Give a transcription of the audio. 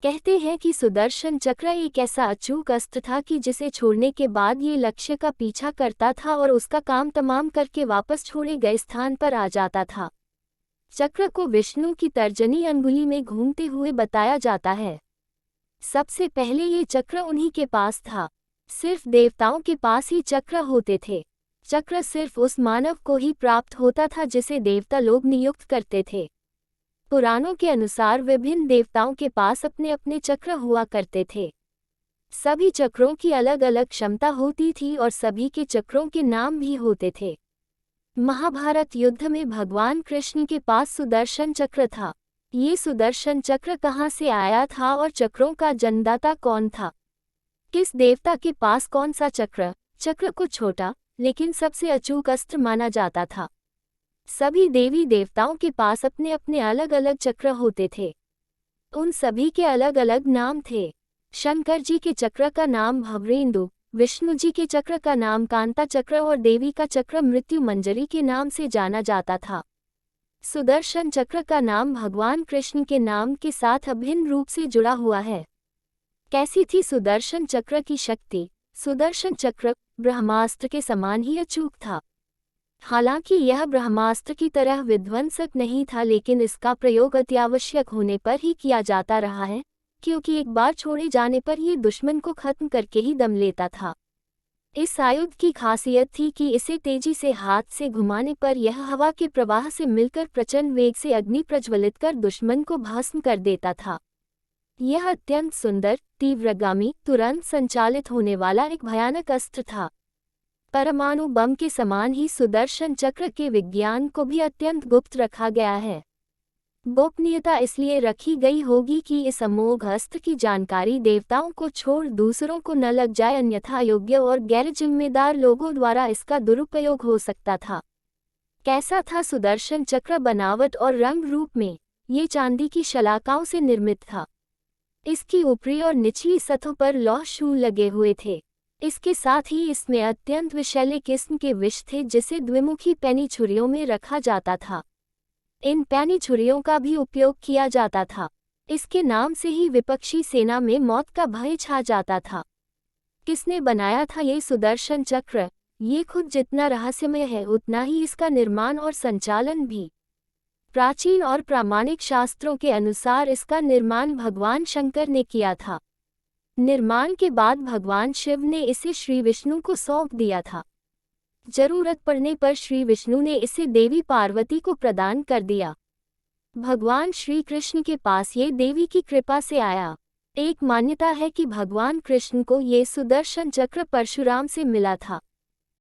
कहते हैं कि सुदर्शन चक्र एक ऐसा अचूक अस्त्र था कि जिसे छोड़ने के बाद ये लक्ष्य का पीछा करता था और उसका काम तमाम करके वापस छोड़े गए स्थान पर आ जाता था। चक्र को विष्णु की तर्जनी अंगुली में घूमते हुए बताया जाता है। सबसे पहले ये चक्र उन्हीं के पास था। सिर्फ देवताओं के पास ही चक्र होते थे। चक्र सिर्फ उस मानव को ही प्राप्त होता था जिसे देवता लोग नियुक्त करते थे। पुराणों के अनुसार विभिन्न देवताओं के पास अपने अपने चक्र हुआ करते थे। सभी चक्रों की अलग अलग क्षमता होती थी और सभी के चक्रों के नाम भी होते थे। महाभारत युद्ध में भगवान कृष्ण के पास सुदर्शन चक्र था। ये सुदर्शन चक्र कहाँ से आया था और चक्रों का जन्मदाता कौन था? किस देवता के पास कौन सा चक्र? चक्र को छोटा लेकिन सबसे अचूक अस्त्र माना जाता था। सभी देवी देवताओं के पास अपने अपने अलग अलग चक्र होते थे। उन सभी के अलग अलग नाम थे। शंकर जी के चक्र का नाम भवरेंदु, विष्णु जी के चक्र का नाम कांता चक्र और देवी का चक्र मृत्यु मंजरी के नाम से जाना जाता था। सुदर्शन चक्र का नाम भगवान कृष्ण के नाम के साथ अभिन्न रूप से जुड़ा हुआ है। कैसी थी सुदर्शन चक्र की शक्ति? सुदर्शन चक्र ब्रह्मास्त्र के समान ही अचूक था। हालांकि यह ब्रह्मास्त्र की तरह विध्वंसक नहीं था, लेकिन इसका प्रयोग अत्यावश्यक होने पर ही किया जाता रहा है, क्योंकि एक बार छोड़े जाने पर यह दुश्मन को खत्म करके ही दम लेता था। इस आयुध की खासियत थी कि इसे तेजी से हाथ से घुमाने पर यह हवा के प्रवाह से मिलकर प्रचंड वेग से अग्नि प्रज्वलित कर दुश्मन को भस्म कर देता था। यह अत्यंत सुंदर, तीव्रगामी, तुरंत संचालित होने वाला एक भयानक अस्त्र था। परमाणु बम के समान ही सुदर्शन चक्र के विज्ञान को भी अत्यंत गुप्त रखा गया है। गोपनीयता इसलिए रखी गई होगी कि इस अमोघ अस्त्र की जानकारी देवताओं को छोड़ दूसरों को न लग जाए, अन्यथा अयोग्य और गैर जिम्मेदार लोगों द्वारा इसका दुरुपयोग हो सकता था। कैसा था सुदर्शन चक्र बनावट और रंग रूप में? ये चांदी की शलाकाओं से निर्मित था। इसकी ऊपरी और निचली सतहों पर लौह शूल लगे हुए थे। इसके साथ ही इसमें अत्यंत विषैले किस्म के विष थे जिसे द्विमुखी पैनी छुरियों में रखा जाता था। इन पैनी छुरियों का भी उपयोग किया जाता था। इसके नाम से ही विपक्षी सेना में मौत का भय छा जाता था। किसने बनाया था ये सुदर्शन चक्र? ये खुद जितना रहस्यमय है उतना ही इसका निर्माण और संचालन भी। प्राचीन और प्रामाणिक शास्त्रों के अनुसार इसका निर्माण भगवान शंकर ने किया था। निर्माण के बाद भगवान शिव ने इसे श्री विष्णु को सौंप दिया था। जरूरत पड़ने पर श्री विष्णु ने इसे देवी पार्वती को प्रदान कर दिया। भगवान श्री कृष्ण के पास ये देवी की कृपा से आया। एक मान्यता है कि भगवान कृष्ण को ये सुदर्शन चक्र परशुराम से मिला था।